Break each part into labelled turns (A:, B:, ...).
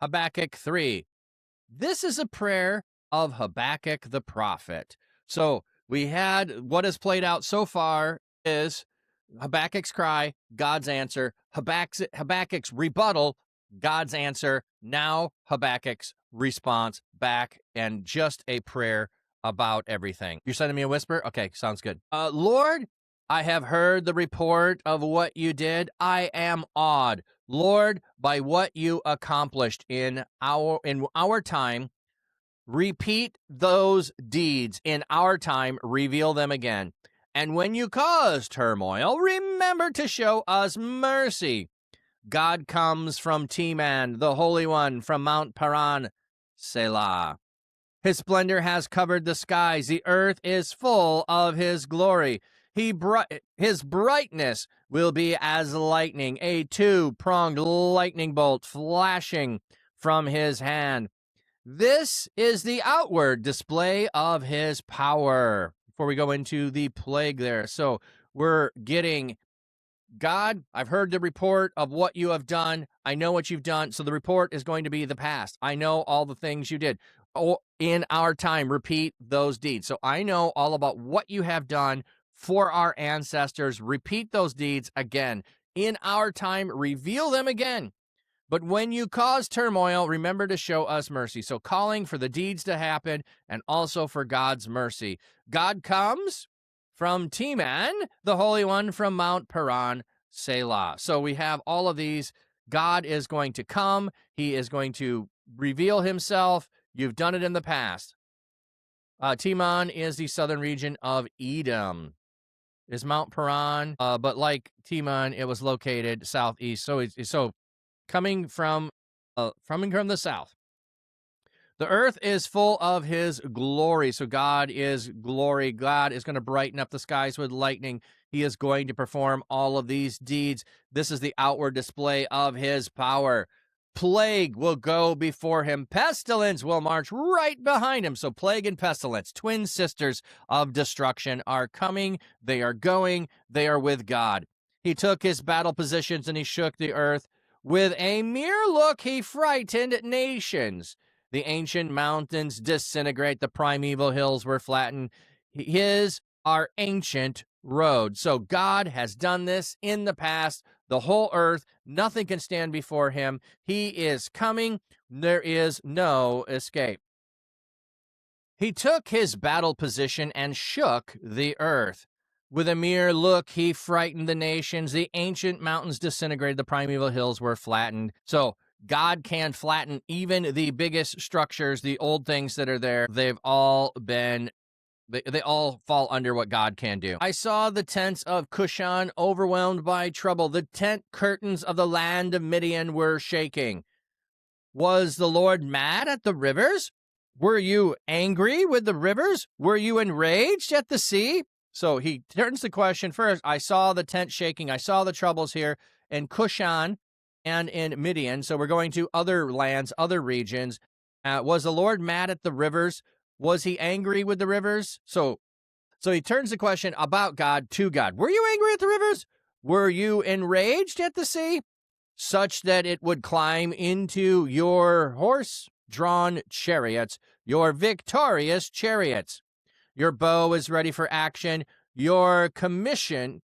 A: Habakkuk 3. This is a prayer of Habakkuk the prophet. So we had what has played out so far is Habakkuk's cry, God's answer, Habakkuk's rebuttal, God's answer, now Habakkuk's response back, and just a prayer about everything. You're sending me a whisper? Okay, sounds good. Lord, I have heard the report of what you did. I am awed, Lord, by what you accomplished in our time. Repeat those deeds in our time, reveal them again. And when you cause turmoil, remember to show us mercy. God comes from Teman, the Holy One from Mount Paran, Selah. His splendor has covered the skies. The earth is full of his glory. His brightness will be as lightning, a two-pronged lightning bolt flashing from his hand. This is the outward display of his power. Before we go into the plague there. So we're getting, God, I've heard the report of what you have done. I know what you've done. So the report is going to be the past. I know all the things you did. Oh, in our time, repeat those deeds. So I know all about what you have done for our ancestors. Repeat those deeds again. In our time, reveal them again. But when you cause turmoil, remember to show us mercy. So calling for the deeds to happen and also for God's mercy. God comes from Teman, the Holy One from Mount Paran, Selah. So we have all of these. God is going to come. He is going to reveal himself. You've done it in the past. Teman is the southern region of Edom. Is Mount Paran, but like Teman, it was located southeast. So coming from the south. The earth is full of his glory. So God is glory. God is going to brighten up the skies with lightning. He is going to perform all of these deeds. This is the outward display of his power. Plague will go before him. Pestilence will march right behind him. So plague and pestilence, twin sisters of destruction, are coming. They are going. They are with God. He took his battle positions and he shook the earth. With a mere look, he frightened nations. The ancient mountains disintegrate. The primeval hills were flattened. His are ancient road. So God has done this in the past. The whole earth, nothing can stand before him. He is coming. There is no escape. He took his battle position and shook the earth. With a mere look, he frightened the nations. The ancient mountains disintegrated. The primeval hills were flattened. So God can flatten even the biggest structures, the old things that are there. They've all been, they all fall under what God can do. I saw the tents of Kushon overwhelmed by trouble. The tent curtains of the land of Midian were shaking. Was the Lord mad at the rivers? Were you angry with the rivers? Were you enraged at the sea? So he turns the question first. I saw the tent shaking. I saw the troubles here in Kushon and in Midian. So we're going to other lands, other regions. Was the Lord mad at the rivers? Was he angry with the rivers? So he turns the question about God to God. Were you angry at the rivers? Were you enraged at the sea? Such that it would climb into your horse-drawn chariots, your victorious chariots. Your bow is ready for action. You commission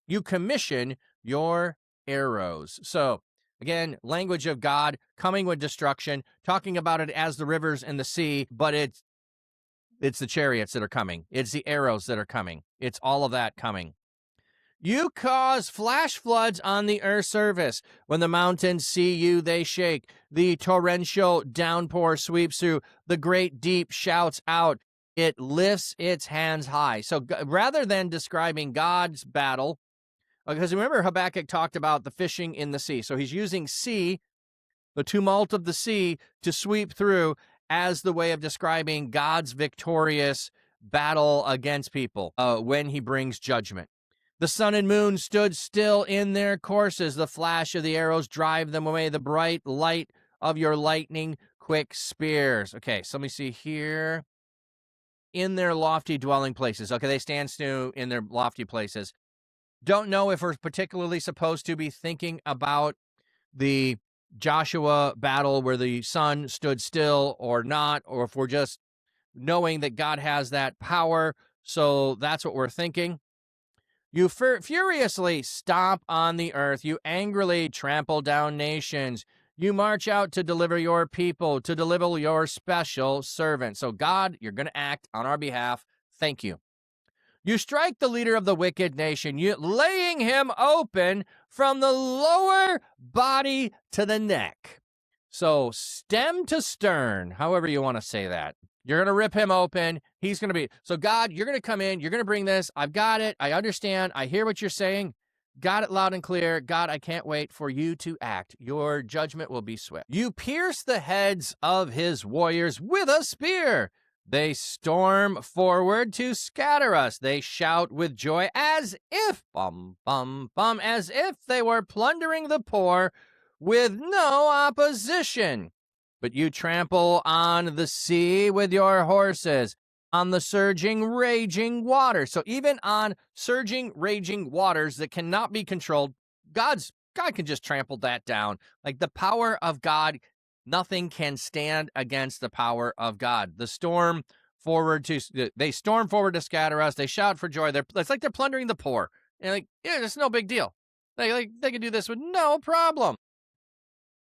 A: your arrows. So, again, language of God coming with destruction, talking about it as the rivers and the sea, but it's the chariots that are coming. It's the arrows that are coming. It's all of that coming. You cause flash floods on the earth's surface. When the mountains see you, they shake. The torrential downpour sweeps through. The great deep shouts out. It lifts its hands high. So rather than describing God's battle, because remember Habakkuk talked about the fishing in the sea. So he's using sea, the tumult of the sea, to sweep through as the way of describing God's victorious battle against people when he brings judgment. The sun and moon stood still in their courses. The flash of the arrows drive them away. The bright light of your lightning quick spears. Okay, so let me see here. In their lofty dwelling places. Okay, they stand still in their lofty places. Don't know if we're particularly supposed to be thinking about the Joshua battle where the sun stood still or not, or if we're just knowing that God has that power. So that's what we're thinking. You furiously stomp on the earth. You angrily trample down nations. You march out to deliver your people, to deliver your special servant. So, God, you're going to act on our behalf. Thank you. You strike the leader of the wicked nation, you laying him open from the lower body to the neck. So, stem to stern, however you want to say that. You're going to rip him open. He's going to be. So, God, you're going to come in. You're going to bring this. I've got it. I understand. I hear what you're saying. Got it loud and clear. God, I can't wait for you to act. Your judgment will be swift. You pierce the heads of his warriors with a spear. They storm forward to scatter us. They shout with joy as if, bum, bum, bum, as if they were plundering the poor with no opposition. But you trample on the sea with your horses, on the surging, raging waters. So even on surging, raging waters that cannot be controlled, God can just trample that down. Like the power of God, nothing can stand against the power of God. They storm forward to scatter us. They shout for joy. It's like they're plundering the poor. And like, yeah, it's no big deal. They can do this with no problem.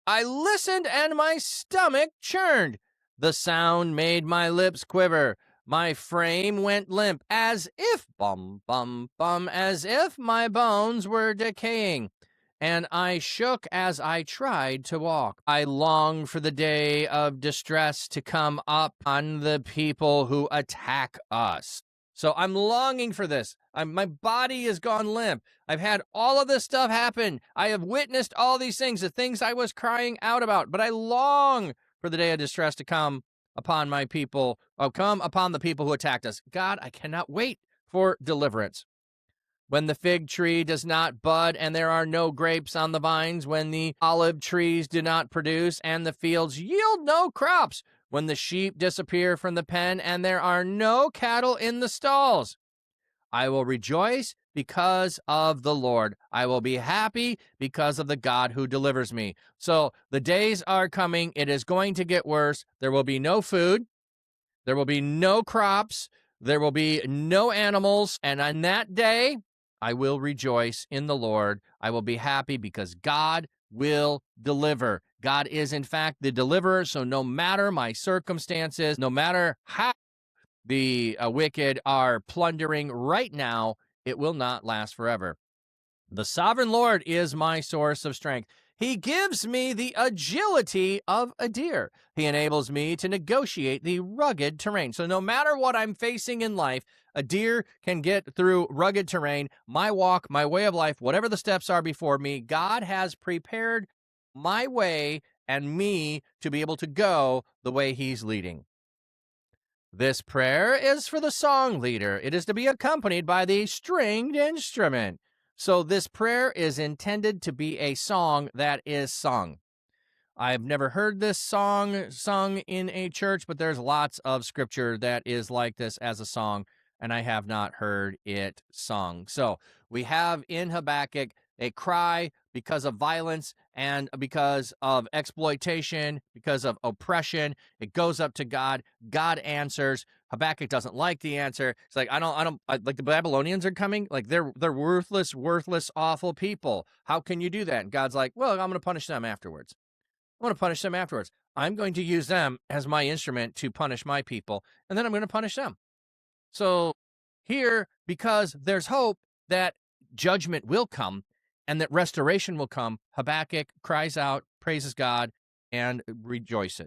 A: I listened and my stomach churned. The sound made my lips quiver. My frame went limp as if, bum, bum, bum, as if my bones were decaying. And I shook as I tried to walk. I longed for the day of distress to come up on the people who attack us. So I'm longing for this. My body has gone limp. I've had all of this stuff happen. I have witnessed all these things, the things I was crying out about. But I long for the day of distress to come upon my people, come upon the people who attacked us. God, I cannot wait for deliverance. When the fig tree does not bud and there are no grapes on the vines, when the olive trees do not produce and the fields yield no crops, when the sheep disappear from the pen and there are no cattle in the stalls, I will rejoice because of the Lord. I will be happy because of the God who delivers me. So the days are coming. It is going to get worse. There will be no food. There will be no crops. There will be no animals. And on that day, I will rejoice in the Lord. I will be happy because God will deliver. God is, in fact, the deliverer. So no matter my circumstances, no matter how the wicked are plundering right now, it will not last forever. The sovereign Lord is my source of strength. He gives me the agility of a deer. He enables me to negotiate the rugged terrain. So no matter what I'm facing in life, a deer can get through rugged terrain. My walk, my way of life, whatever the steps are before me, God has prepared my way and me to be able to go the way he's leading. This prayer is for the song leader. It is to be accompanied by the stringed instrument. So this prayer is intended to be a song that is sung. I've never heard this song sung in a church, but there's lots of scripture that is like this as a song, and I have not heard it sung. So we have in Habakkuk a cry because of violence and because of exploitation, because of oppression. It goes up to God. God answers. Habakkuk doesn't like the answer. It's like, like the Babylonians are coming. Like they're worthless, awful people. How can you do that? And God's like, well, I'm going to punish them afterwards. I'm going to use them as my instrument to punish my people, and then I'm going to punish them. So here, because there's hope that judgment will come and that restoration will come, Habakkuk cries out, praises God, and rejoices.